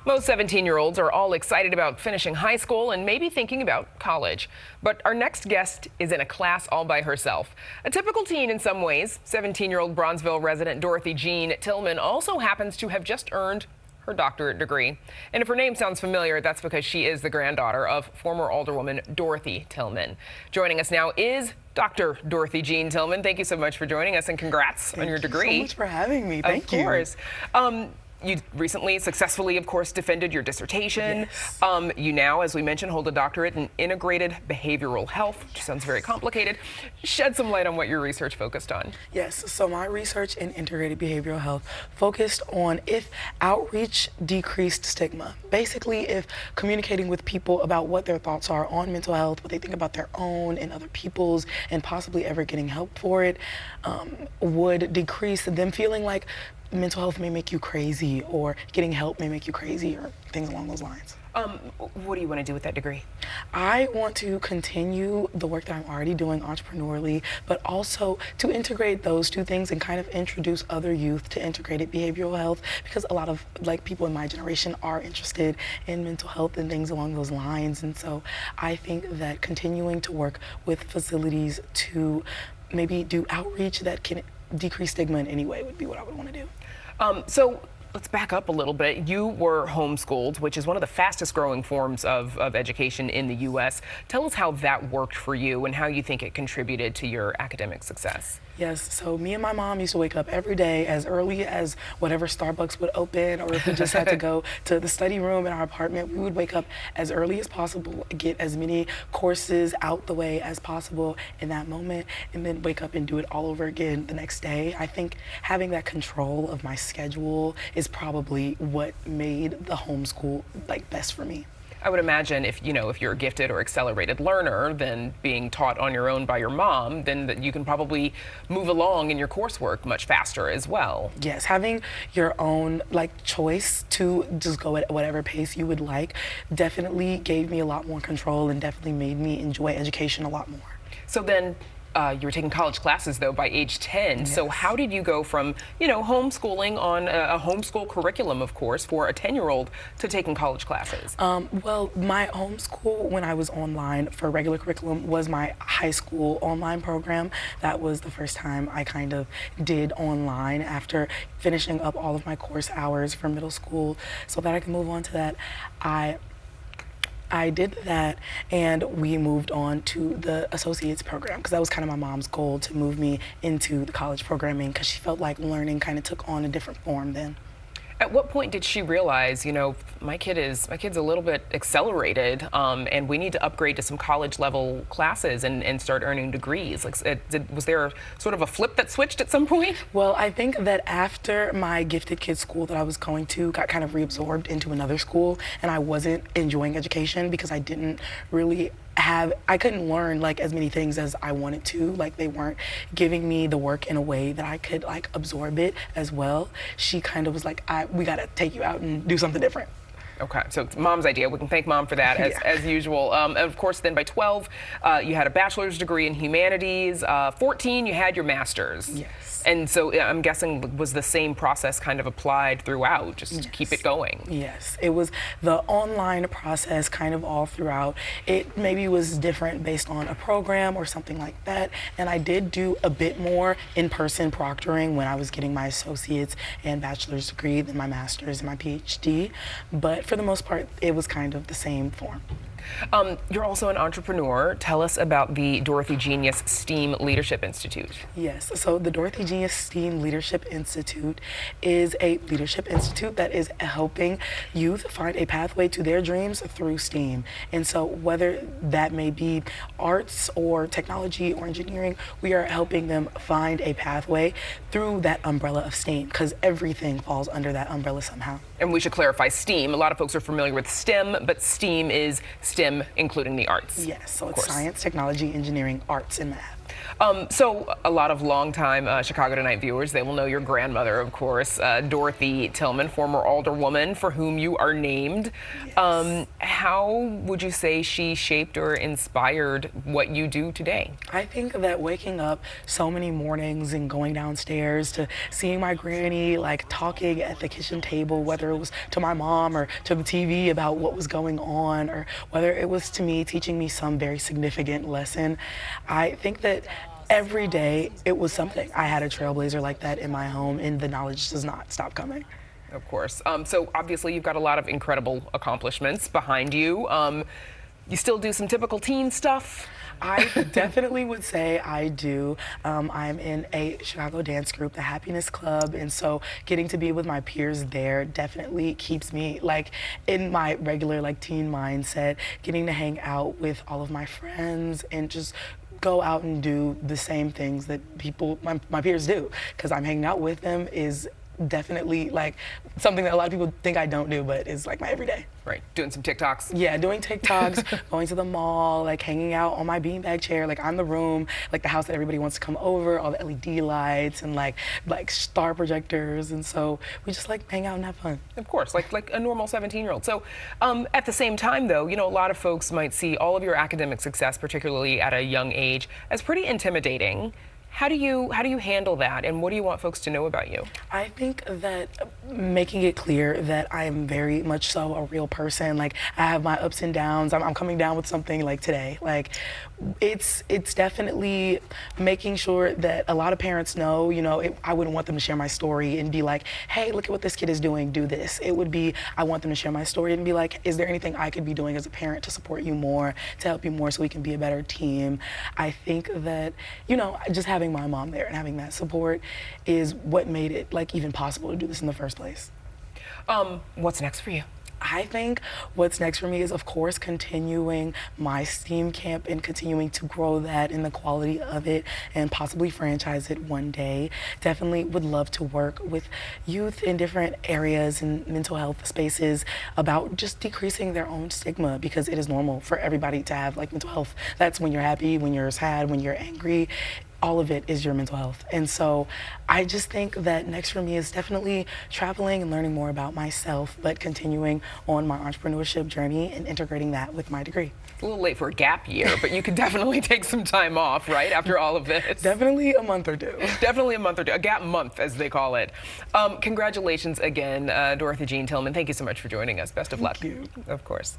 Most 17-year-olds are all excited about finishing high school and maybe thinking about college. But our next guest is in a class all by herself. A typical teen in some ways, 17-year-old Bronzeville resident Dorothy Jean Tillman also happens to have just earned her doctorate degree. And if her name sounds familiar, that's because she is the granddaughter of former Alderwoman Dorothy Tillman. Joining us now is Dr. Dorothy Jean Tillman. Thank you so much for joining us and congrats on your degree. Thank you so much for having me. Thank you. Of course. You recently successfully, of course, defended your dissertation. Yes. You now, as we mentioned, hold a doctorate in integrated behavioral health, which sounds very complicated. Shed some light on what your research focused on. Yes, so my research in integrated behavioral health focused on if outreach decreased stigma. Basically, if communicating with people about what their thoughts are on mental health, what they think about their own and other people's, and possibly ever getting help for it, would decrease them feeling like mental health may make you crazy, or getting help may make you crazy, or things along those lines. What do you want to do with that degree? I want to continue the work that I'm already doing entrepreneurially, but also to integrate those two things and kind of introduce other youth to integrated behavioral health, because a lot of people in my generation are interested in mental health and things along those lines. And so I think that continuing to work with facilities to maybe do outreach that can decrease stigma in any way would be what I would want to do. So let's back up a little bit. You were homeschooled, which is one of the fastest growing forms of education in the U.S. Tell us how that worked for you and how you think it contributed to your academic success. Yes, so me and my mom used to wake up every day as early as whatever Starbucks would open, or if we just had to go to the study room in our apartment, we would wake up as early as possible, get as many courses out the way as possible in that moment, and then wake up and do it all over again the next day. I think having that control of my schedule is probably what made the homeschool best for me. I would imagine if you're a gifted or accelerated learner, then being taught on your own by your mom, then that you can probably move along in your coursework much faster as well. Yes, having your own choice to just go at whatever pace you would like definitely gave me a lot more control and definitely made me enjoy education a lot more. So then you were taking college classes, though, by age 10. Yes. So how did you go from, homeschooling on a homeschool curriculum, of course, for a 10-year-old to taking college classes? Well, my homeschool when I was online for regular curriculum was my high school online program. That was the first time I kind of did online after finishing up all of my course hours for middle school so that I could move on to that. I did that, and we moved on to the associate's program because that was kind of my mom's goal, to move me into the college programming, because she felt like learning kind of took on a different form then. At what point did she realize, my kid's a little bit accelerated, and we need to upgrade to some college level classes and start earning degrees? Was there sort of a flip that switched at some point? Well, I think that after my gifted kids school that I was going to got kind of reabsorbed into another school, and I wasn't enjoying education because I didn't really I couldn't learn as many things as I wanted to. They weren't giving me the work in a way that I could absorb it as well. She kind of was like, we gotta take you out and do something different. Okay, so it's mom's idea. We can thank mom for that, as usual. And of course, then by 12, you had a bachelor's degree in humanities. 14, you had your master's. Yes. And so I'm guessing was the same process kind of applied throughout, just to keep it going? Yes, it was the online process kind of all throughout. It maybe was different based on a program or something like that. And I did do a bit more in-person proctoring when I was getting my associate's and bachelor's degree than my master's and my PhD. But for the most part, it was kind of the same form. You're also an entrepreneur. Tell us about the Dorothy Genius STEAM Leadership Institute. Yes, so the Dorothy Genius STEAM Leadership Institute is a leadership institute that is helping youth find a pathway to their dreams through STEAM. And so whether that may be arts or technology or engineering, we are helping them find a pathway through that umbrella of STEAM, because everything falls under that umbrella somehow. And we should clarify STEAM. A lot of folks are familiar with STEM, but STEAM is STEM, including the arts. Yes, so it's science, technology, engineering, arts, and math. So a lot of longtime Chicago Tonight viewers, they will know your grandmother, of course, Dorothy Tillman, former alderwoman for whom you are named. Yes. How would you say she shaped or inspired what you do today? I think that waking up so many mornings and going downstairs to seeing my granny like talking at the kitchen table, whether it was to my mom or to the TV about what was going on, or whether it was to me teaching me some very significant lesson, I think that every day it was something. I had a trailblazer like that in my home, and the knowledge does not stop coming. Of course. So obviously you've got a lot of incredible accomplishments behind you. You still do some typical teen stuff? I definitely would say I do. I'm in a Chicago dance group, the Happiness Club, and so getting to be with my peers there definitely keeps me like in my regular like teen mindset, getting to hang out with all of my friends and just go out and do the same things that people, my peers do, because I'm hanging out with them is definitely like something that a lot of people think I don't do, but is like my everyday. Right, doing some TikToks. Yeah, doing TikToks, going to the mall, like hanging out on my beanbag chair, like I'm the room, like the house that everybody wants to come over, all the LED lights and like star projectors, and so we just like hang out and have fun. Of course, like a normal 17-year-old. So at the same time though, you know, a lot of folks might see all of your academic success, particularly at a young age, as pretty intimidating. How do you handle that, and what do you want folks to know about you? I think that making it clear that I am very much so a real person. Like I have my ups and downs. I'm coming down with something like today. Like it's definitely making sure that a lot of parents know. You know, I wouldn't want them to share my story and be like, "Hey, look at what this kid is doing. Do this." It would be I want them to share my story and be like, "Is there anything I could be doing as a parent to support you more, to help you more, so we can be a better team?" I think that just having my mom there and having that support is what made it like even possible to do this in the first place. What's next for you? I think what's next for me is, of course, continuing my STEAM camp and continuing to grow that and the quality of it and possibly franchise it one day. Definitely would love to work with youth in different areas and mental health spaces about just decreasing their own stigma, because it is normal for everybody to have like mental health. That's when you're happy, when you're sad, when you're angry. All of it is your mental health. And so I just think that next for me is definitely traveling and learning more about myself, but continuing on my entrepreneurship journey and integrating that with my degree. It's a little late for a gap year, but you could definitely take some time off, right, after all of this. Definitely a month or two. Definitely a month or two, a gap month, as they call it. Congratulations again, Dorothy Jean Tillman. Thank you so much for joining us. Best of luck. Thank you. Of course.